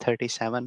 37،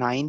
9،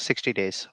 60 days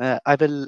I will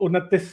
29